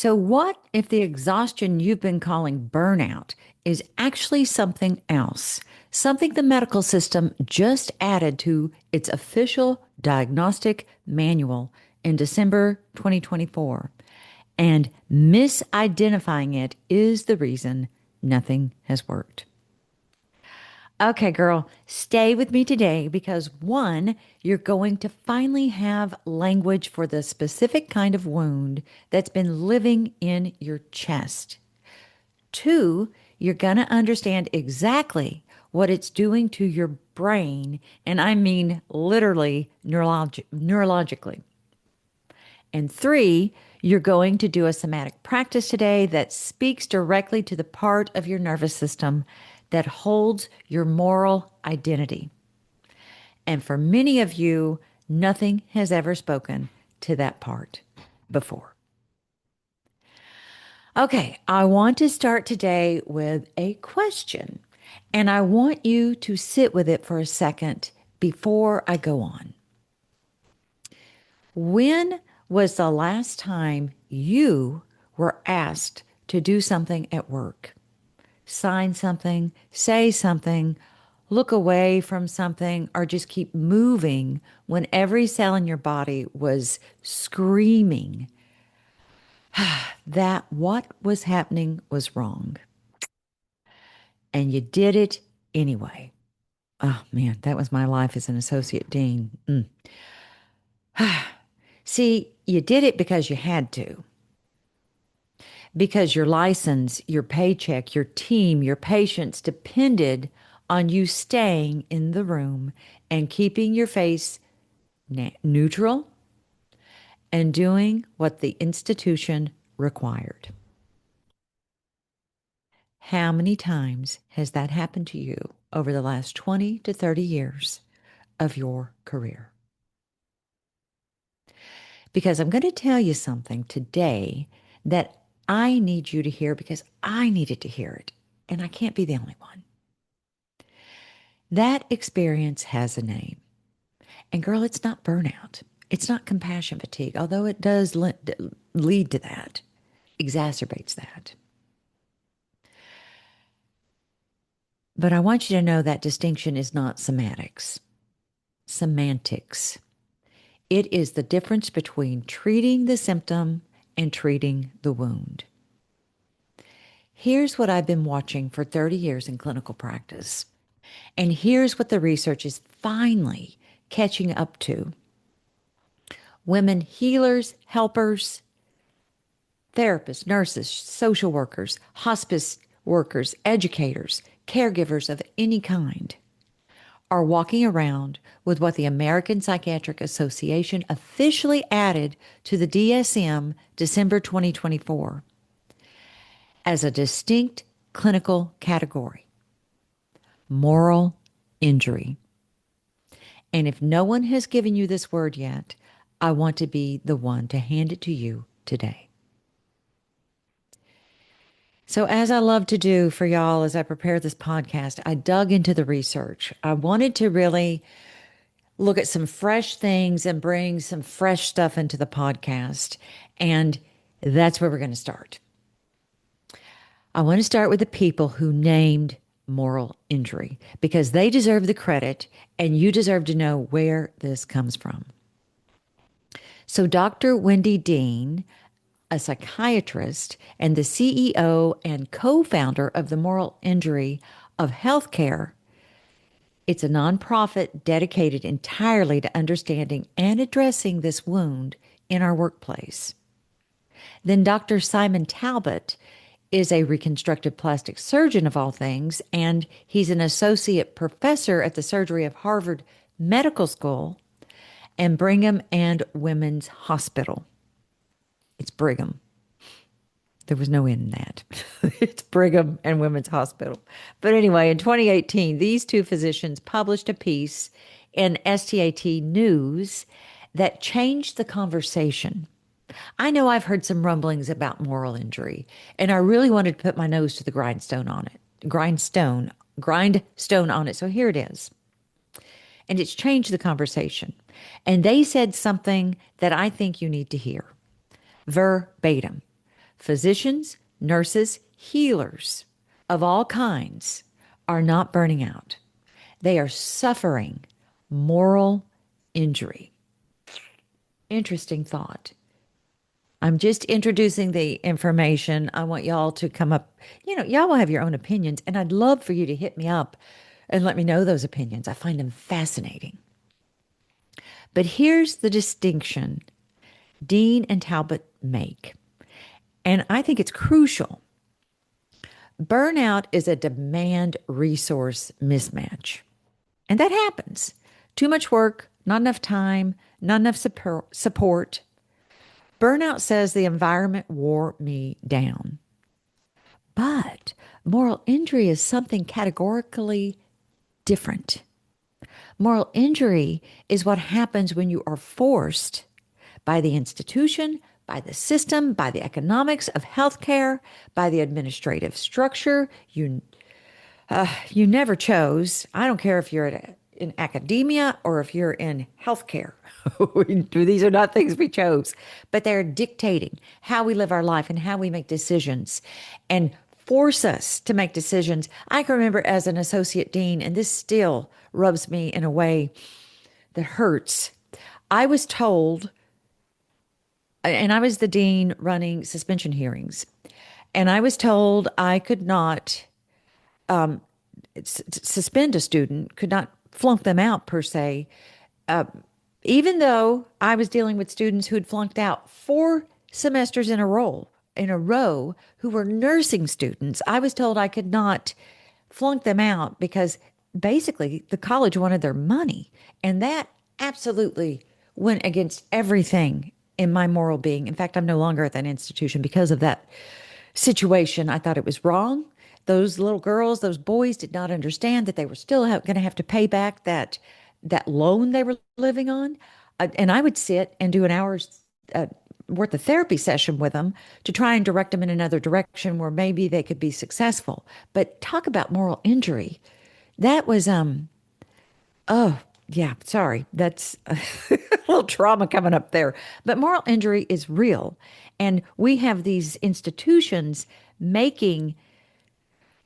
So, what if the exhaustion you've been calling burnout is actually something else? Something the medical system just added to its official diagnostic manual in December 2024. And misidentifying it is the reason nothing has worked. Okay, girl, stay with me today because one, you're going to finally have language for the specific kind of wound that's been living in your chest. Two, you're going to understand exactly what it's doing to your brain, and I mean literally neurologically. And three, you're going to do a somatic practice today that speaks directly to the part of your nervous system that holds your moral identity. And for many of you, nothing has ever spoken to that part before. Okay, I want to start today with a question, and I want you to sit with it for a second before I go on. When was the last time you were asked to do something at work? Sign something, say something, look away from something, or just keep moving when every cell in your body was screaming that what was happening was wrong. And you did it anyway. Oh man, that was my life as an associate dean. See, you did it because you had to. Because your license, your paycheck, your team, your patients depended on you staying in the room and keeping your face neutral and doing what the institution required. How many times has that happened to you over the last 20 to 30 years of your career? Because I'm going to tell you something today that I need you to hear because I needed to hear it, and I can't be the only one. That experience has a name. And girl, it's not burnout. It's not compassion fatigue, although it does lead to that, exacerbates that. But I want you to know that distinction is not semantics. Semantics. It is the difference between treating the symptom and treating the wound. Here's what I've been watching for 30 years in clinical practice. And here's what the research is finally catching up to. Women healers, helpers, therapists, nurses, social workers, hospice workers, educators, caregivers of any kind are walking around with what the American Psychiatric Association officially added to the DSM December 2024 as a distinct clinical category: moral injury. And if no one has given you this word yet, I want to be the one to hand it to you today. So as I love to do for y'all as I prepare this podcast, I dug into the research. I wanted to really look at some fresh things and bring some fresh stuff into the podcast. And that's where we're going to start. I want to start with the people who named moral injury because they deserve the credit and you deserve to know where this comes from. So Dr. Wendy Dean, a psychiatrist and the CEO and co-founder of the Moral Injury of Healthcare, it's a nonprofit dedicated entirely to understanding and addressing this wound in our workplace. Then Dr. Simon Talbot is a reconstructive plastic surgeon of all things, and he's an associate professor at the surgery of Harvard Medical School and Brigham and Women's Hospital. It's Brigham. There was no N in that. It's Brigham and Women's Hospital. But anyway, in 2018, these two physicians published a piece in STAT News that changed the conversation. I know I've heard some rumblings about moral injury, and I really wanted to put my nose to the grindstone on it. Grindstone on it. So here it is. And it's changed the conversation. And they said something that I think you need to hear. Verbatim. physicians, nurses, healers of all kinds are not burning out. They are suffering moral injury. Interesting thought. I'm just introducing the information. I want y'all to come up. Y'all will have your own opinions, and I'd love for you to hit me up and let me know those opinions. I find them fascinating. But here's the distinction Dean and Talbot make, and I think it's crucial. Burnout is a demand resource mismatch, and that happens. Too much work, not enough time, not enough support. Burnout says the environment wore me down. But moral injury is something categorically different. Moral injury is what happens when you are forced by the institution, by the system, by the economics of healthcare, by the administrative structure you never chose. I don't care if you're in academia or if you're in healthcare. These are not things we chose, but they're dictating how we live our life and how we make decisions and force us to make decisions. I can remember as an associate dean, and this still rubs me in a way that hurts. I was told, and I was the dean running suspension hearings, and I was told I could not suspend a student, could not flunk them out per se, even though I was dealing with students who had flunked out 4 semesters in a row who were nursing students. I was told I could not flunk them out because basically the college wanted their money. And that absolutely went against everything in my moral being. In fact, I'm no longer at that institution because of that situation. I thought it was wrong. Those little girls, those boys did not understand that they were still going to have to pay back that loan they were living on. And I would sit and do an hour's worth of therapy session with them to try and direct them in another direction where maybe they could be successful. But talk about moral injury. That was, oh, yeah, sorry. That's a little trauma coming up there. But moral injury is real. And we have these institutions making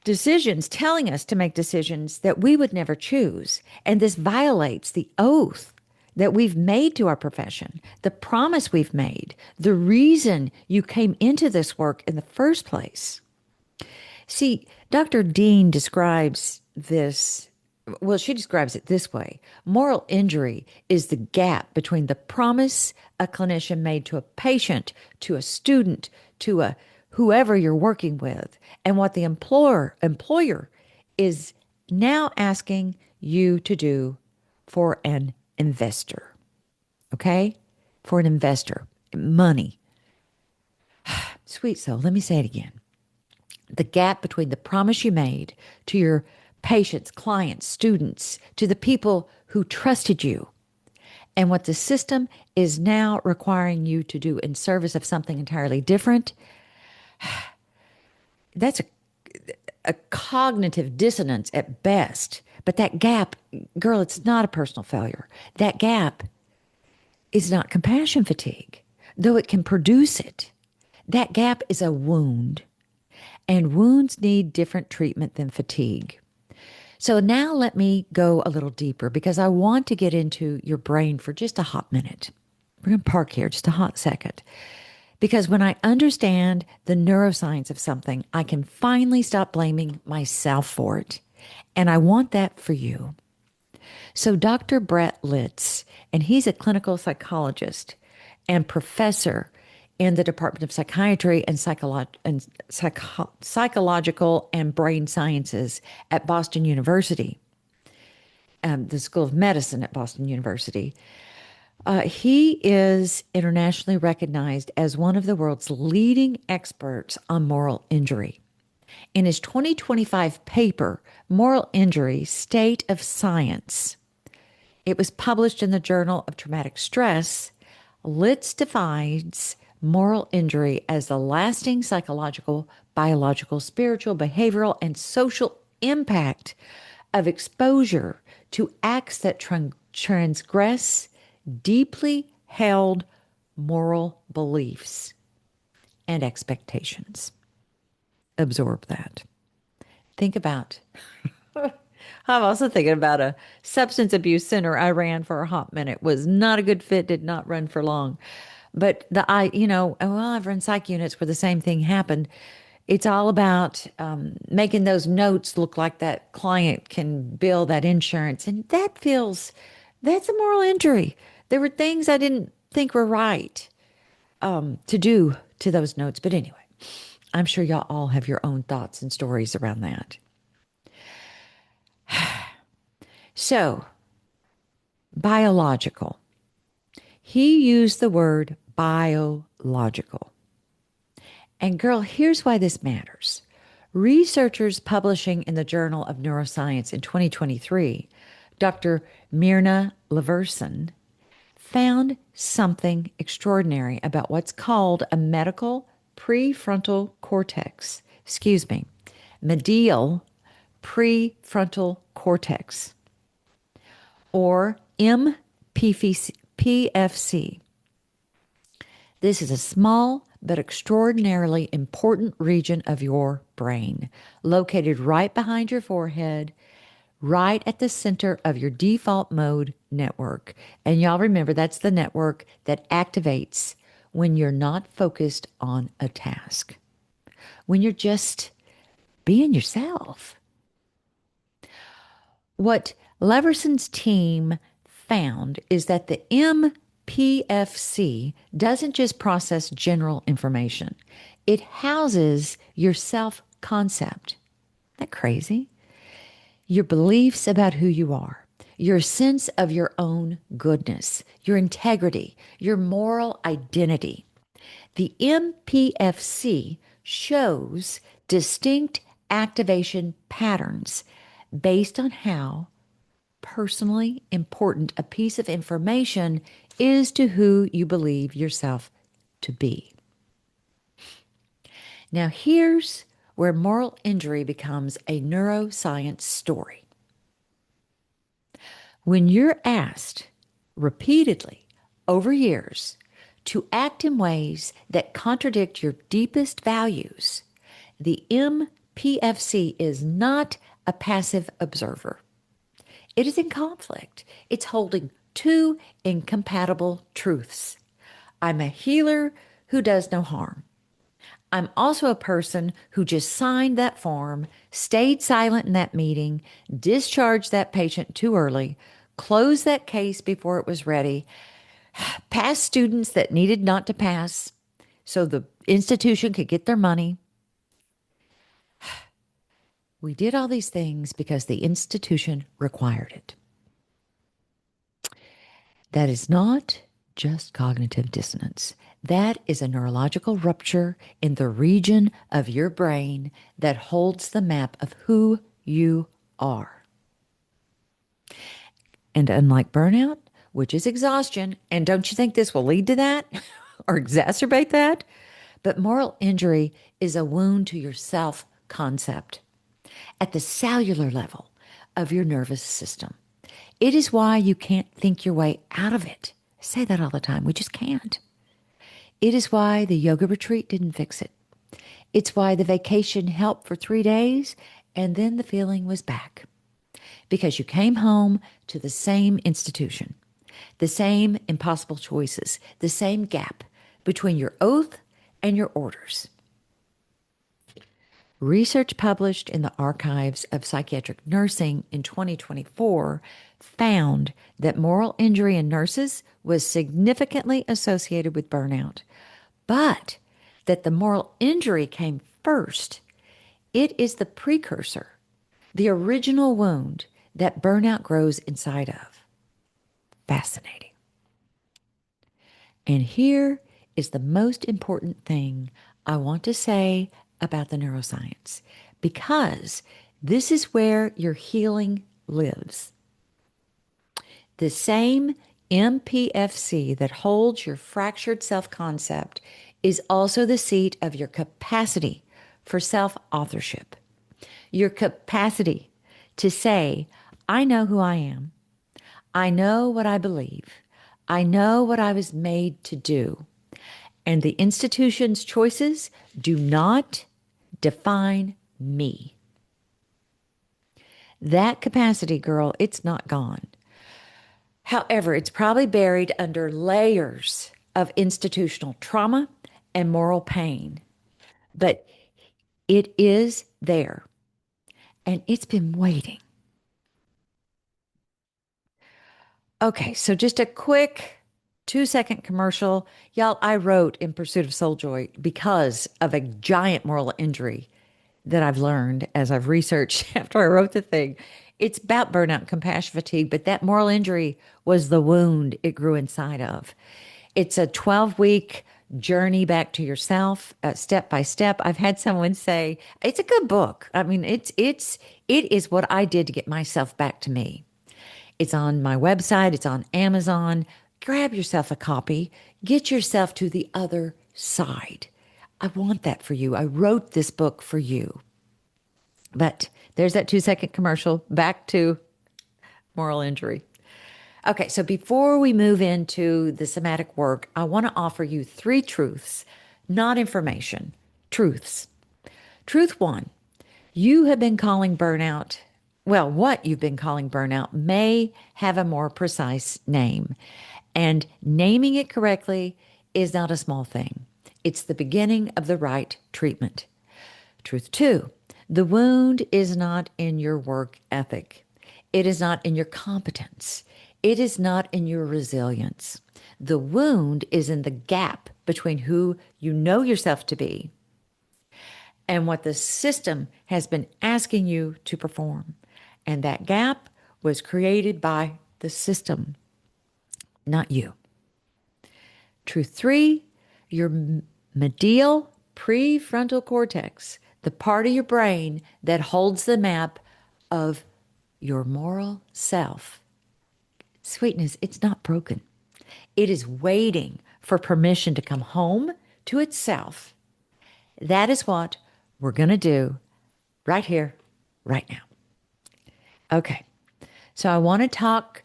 decisions, telling us to make decisions that we would never choose. And this violates the oath that we've made to our profession, the promise we've made, the reason you came into this work in the first place. See, Dr. Dean describes this, well, she describes it this way. Moral injury is the gap between the promise a clinician made to a patient, to a student, to a whoever you're working with, and what the employer is now asking you to do for an investor. Okay? For an investor. Money. Sweet soul, let me say it again. The gap between the promise you made to your patients, clients, students, to the people who trusted you, and what the system is now requiring you to do in service of something entirely different. That's a cognitive dissonance at best. But that gap, girl, it's not a personal failure. That gap is not compassion fatigue, though it can produce it. That gap is a wound, and wounds need different treatment than fatigue. So now let me go a little deeper because I want to get into your brain for just a hot minute. We're going to park here just a hot second. Because when I understand the neuroscience of something, I can finally stop blaming myself for it. And I want that for you. So Dr. Brett Litz, and he's a clinical psychologist and professor in the Department of Psychiatry and Psychological and Brain Sciences at Boston University, the School of Medicine at Boston University. He is internationally recognized as one of the world's leading experts on moral injury. In his 2025 paper, Moral Injury, State of Science, it was published in the Journal of Traumatic Stress. Litz defines moral injury as the lasting psychological, biological, spiritual, behavioral, and social impact of exposure to acts that transgress deeply held moral beliefs. and expectations. Absorb that. Think about, I'm also thinking about a substance abuse center I ran for a hot minute. Was not a good fit, did not run for long. But I've run psych units where the same thing happened. It's all about making those notes look like that client can bill that insurance. And that's a moral injury. There were things I didn't think were right to do to those notes. But anyway, I'm sure y'all all have your own thoughts and stories around that. So, biological. He used the word biological. And girl, here's why this matters. Researchers publishing in the Journal of Neuroscience in 2023, Dr. Mirna Leverson, found something extraordinary about what's called a medial prefrontal cortex. Medial prefrontal cortex, or mPFC. This is a small but extraordinarily important region of your brain, located right behind your forehead, right at the center of your default mode network. And y'all remember, that's the network that activates when you're not focused on a task, when you're just being yourself. What Leverson's team found is that the mPFC doesn't just process general information. It houses your self-concept. Isn't that crazy? Your beliefs about who you are, your sense of your own goodness, your integrity, your moral identity. The mPFC shows distinct activation patterns based on how personally important a piece of information is to who you believe yourself to be. Now, here's where moral injury becomes a neuroscience story. When you're asked repeatedly over years to act in ways that contradict your deepest values, the mPFC is not a passive observer. It is in conflict. It's holding two incompatible truths. I'm a healer who does no harm. I'm also a person who just signed that form, stayed silent in that meeting, discharged that patient too early, closed that case before it was ready, passed students that needed not to pass so the institution could get their money. We did all these things because the institution required it. That is not just cognitive dissonance. That is a neurological rupture in the region of your brain that holds the map of who you are. And unlike burnout, which is exhaustion, and don't you think this will lead to that or exacerbate that? But moral injury is a wound to your self-concept at the cellular level of your nervous system. It is why you can't think your way out of it. I say that all the time. We just can't. It is why the yoga retreat didn't fix it. It's why the vacation helped for 3 days and then the feeling was back. Because you came home to the same institution, the same impossible choices, the same gap between your oath and your orders. Research published in the Archives of Psychiatric Nursing in 2024 found that moral injury in nurses was significantly associated with burnout, but that the moral injury came first. It is the precursor, the original wound that burnout grows inside of. Fascinating. And here is the most important thing I want to say about the neuroscience, because this is where your healing lives. The same mPFC that holds your fractured self-concept is also the seat of your capacity for self-authorship. Your capacity to say, I know who I am. I know what I believe. I know what I was made to do. And the institution's choices do not define me. That capacity, girl, it's not gone. However, it's probably buried under layers of institutional trauma and moral pain. But it is there, and it's been waiting. Okay, so just a quick 2-second commercial. Y'all, I wrote In Pursuit of Soul Joy because of a giant moral injury that I've learned as I've researched after I wrote the thing. It's about burnout, compassion fatigue, but that moral injury was the wound it grew inside of. It's a 12-week journey back to yourself, step by step. I've had someone say it's a good book. I mean, it is what I did to get myself back to me. It's on my website, it's on Amazon. Grab yourself a copy, get yourself to the other side. I want that for you. I wrote this book for you. But there's that 2-second commercial. Back to moral injury. Okay, so before we move into the somatic work, I want to offer you 3 truths, not information, truths. Truth 1, you have been calling burnout, well, what you've been calling burnout may have a more precise name. And naming it correctly is not a small thing. It's the beginning of the right treatment. Truth 2, the wound is not in your work ethic. It is not in your competence. It is not in your resilience. The wound is in the gap between who you know yourself to be and what the system has been asking you to perform. And that gap was created by the system, not you. Truth 3, your medial prefrontal cortex, the part of your brain that holds the map of your moral self. Sweetness, it's not broken. It is waiting for permission to come home to itself. That is what we're going to do right here, right now. Okay, so I want to talk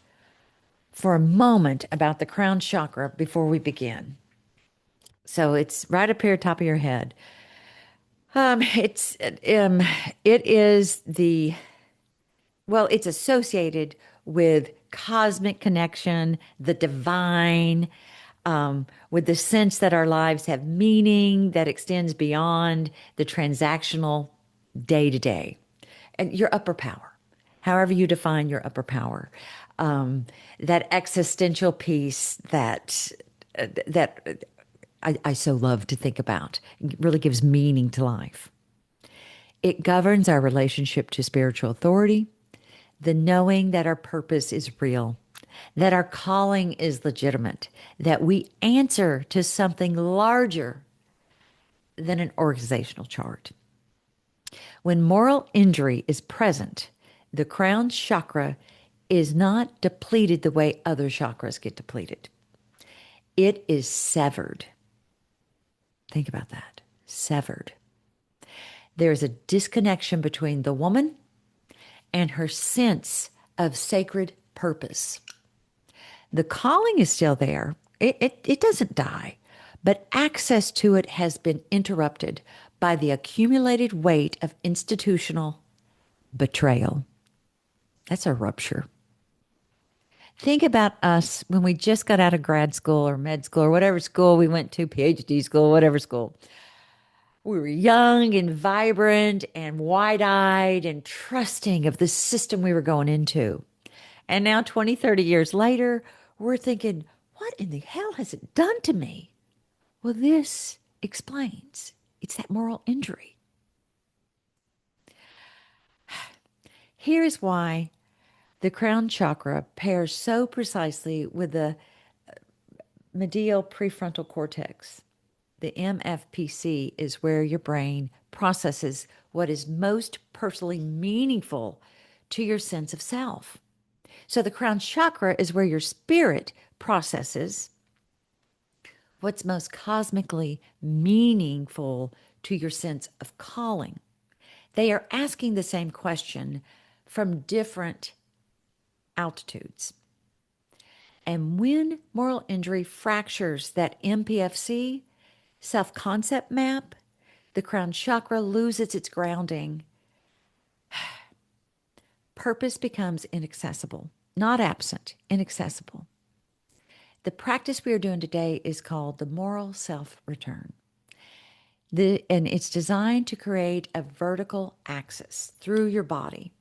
for a moment about the crown chakra before we begin. So it's right up here, top of your head. It is the, well, it's associated with cosmic connection, the divine, with the sense that our lives have meaning that extends beyond the transactional day to day. And your upper power, however you define your upper power, that existential piece that I so love to think about. It really gives meaning to life. It governs our relationship to spiritual authority, the knowing that our purpose is real, that our calling is legitimate, that we answer to something larger than an organizational chart. When moral injury is present, the crown chakra is not depleted the way other chakras get depleted. It is severed. Think about that. Severed. There is a disconnection between the woman and her sense of sacred purpose. The calling is still there. It doesn't die, but access to it has been interrupted by the accumulated weight of institutional betrayal. That's a rupture. Think about us when we just got out of grad school or med school or whatever school we went to, PhD school, whatever school. We were young and vibrant and wide-eyed and trusting of the system we were going into. And now 20, 30 years later, we're thinking, what in the hell has it done to me? Well, this explains. It's that moral injury. Here's why the crown chakra pairs so precisely with the medial prefrontal cortex. The mPFC is where your brain processes what is most personally meaningful to your sense of self. So the crown chakra is where your spirit processes what's most cosmically meaningful to your sense of calling. They are asking the same question from different altitudes. And when moral injury fractures that mPFC, self-concept map, the crown chakra loses its grounding. Purpose becomes inaccessible, not absent, inaccessible. The practice we are doing today is called the moral self-return. And it's designed to create a vertical axis through your body,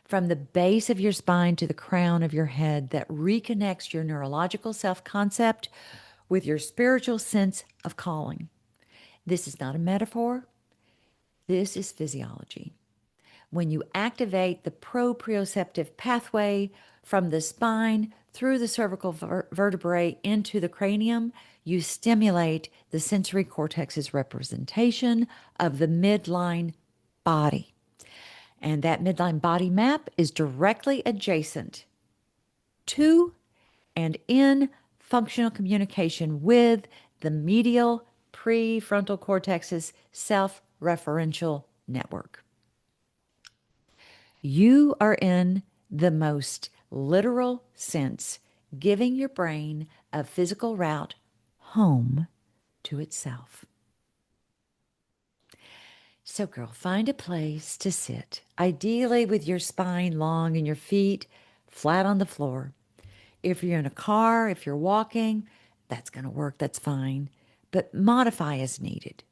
from the base of your spine to the crown of your head, that reconnects your neurological self-concept with your spiritual sense of calling. This is not a metaphor. This is physiology. When you activate the proprioceptive pathway from the spine through the cervical vertebrae into the cranium, you stimulate the sensory cortex's representation of the midline body. And that midline body map is directly adjacent to and in functional communication with the medial prefrontal cortex's self-referential network. You are, in the most literal sense, giving your brain a physical route home to itself. So, girl, find a place to sit, ideally with your spine long and your feet flat on the floor. If you're in a car, if you're walking, that's going to work, that's fine, but modify as needed.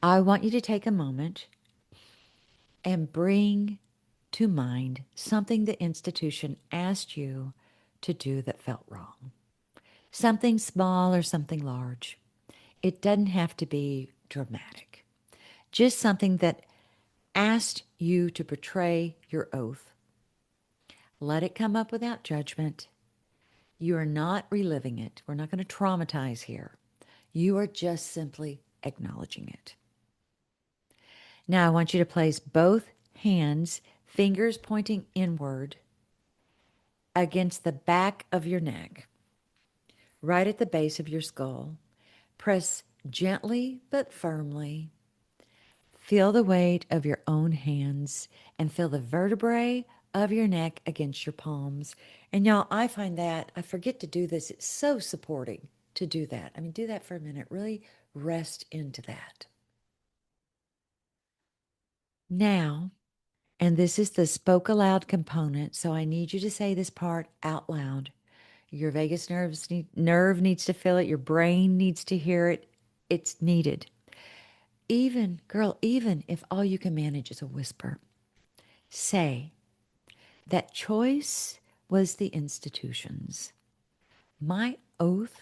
I want you to take a moment and bring to mind something the institution asked you to do that felt wrong. Something small or something large. It doesn't have to be dramatic. Just something that asked you to betray your oath. Let it come up without judgment. You are not reliving it. We're not going to traumatize here. You are just simply acknowledging it. Now I want you to place both hands, fingers pointing inward, against the back of your neck, right at the base of your skull. Press gently but firmly. Feel the weight of your own hands and feel the vertebrae of your neck against your palms. And y'all, I find that, I forget to do this. It's so supporting to do that. I mean, do that for a minute. Really rest into that. Now, and this is the spoke aloud component, so I need you to say this part out loud. Your vagus nerve needs to feel it. Your brain needs to hear it. It's needed. Even, girl, even if all you can manage is a whisper, say, that choice was the institution's. My oath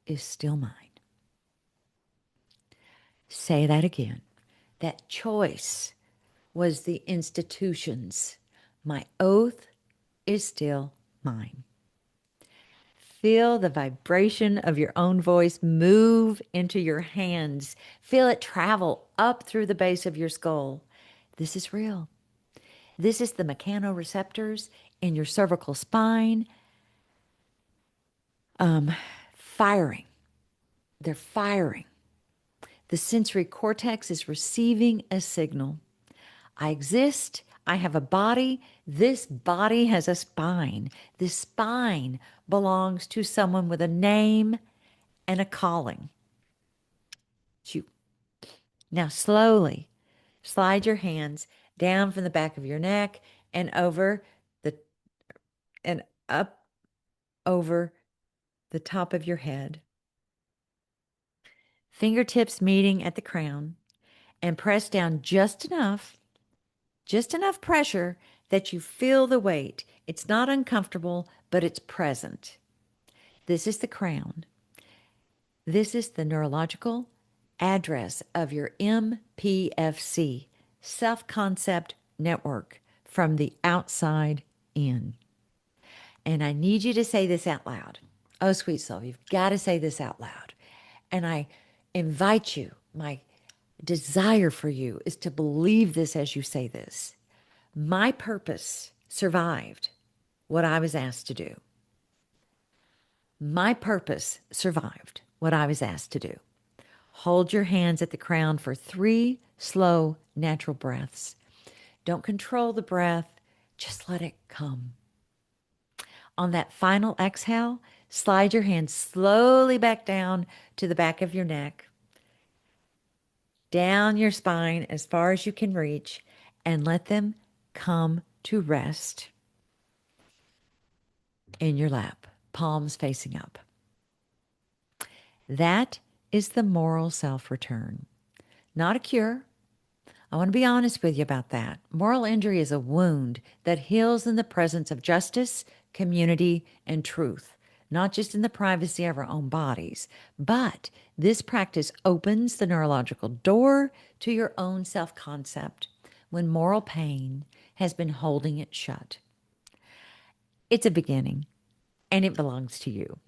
is still mine. Say that again. That choice was the institution's. My oath is still mine. Feel the vibration of your own voice move into your hands. Feel it travel up through the base of your skull. This is real. This is the mechanoreceptors in your cervical spine firing. They're firing. The sensory cortex is receiving a signal. I exist. I have a body. This body has a spine. This spine belongs to someone with a name and a calling. You. Now slowly slide your hands down from the back of your neck and over the and up over the top of your head. Fingertips meeting at the crown, and press down just enough pressure that you feel the weight. It's not uncomfortable, but it's present. This is the crown. This is the neurological address of your mPFC, self-concept network, from the outside in. And I need you to say this out loud. Oh, sweet soul, you've got to say this out loud. And I invite you, my desire for you is to believe this as you say this. My purpose survived what I was asked to do. My purpose survived what I was asked to do. Hold your hands at the crown for 3 slow, natural breaths. Don't control the breath. Just let it come. On that final exhale, Slide your hands slowly back down to the back of your neck, down your spine as far as you can reach, and let them come to rest in your lap, palms facing up. That is the moral self-return. Not a cure. I want to be honest with you about that. Moral injury is a wound that heals in the presence of justice, community, and truth, not just in the privacy of our own bodies. But this practice opens the neurological door to your own self-concept when moral pain has been holding it shut. It's a beginning, and it belongs to you.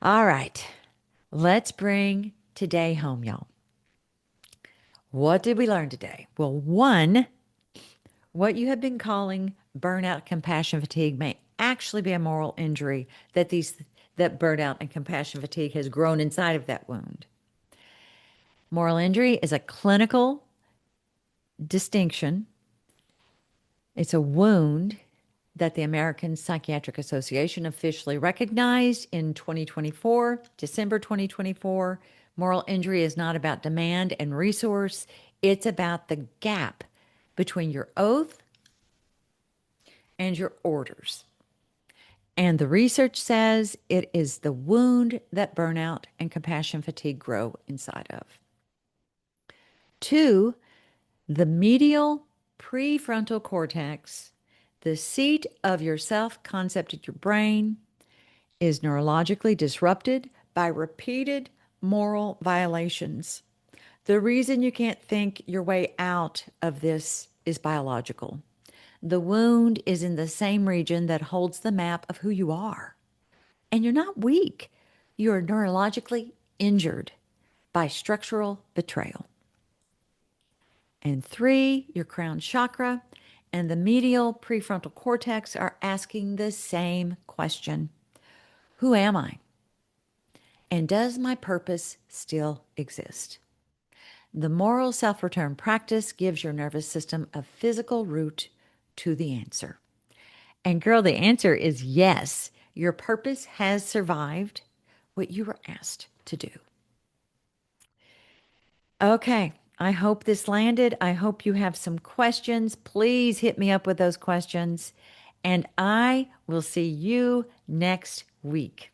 All right, let's bring today home, y'all. What did we learn today? Well, one, what you have been calling burnout, compassion fatigue may actually be a moral injury that burnout and compassion fatigue has grown inside of that wound. Moral injury is a clinical distinction. It's a wound that the American Psychiatric Association officially recognized in 2024, December 2024. Moral injury is not about demand and resource. It's about the gap between your oath and your orders. And the research says it is the wound that burnout and compassion fatigue grow inside of. Two, the medial prefrontal cortex, the seat of your self-concept in your brain, is neurologically disrupted by repeated moral violations. The reason you can't think your way out of this is biological. The wound is in the same region that holds the map of who you are. And you're not weak. You're neurologically injured by structural betrayal. And three, your crown chakra and the medial prefrontal cortex are asking the same question. Who am I? And does my purpose still exist? The moral self-return practice gives your nervous system a physical route to the answer. And girl, the answer is yes. Your purpose has survived what you were asked to do. Okay, I hope this landed. I hope you have some questions. Please hit me up with those questions. And I will see you next week.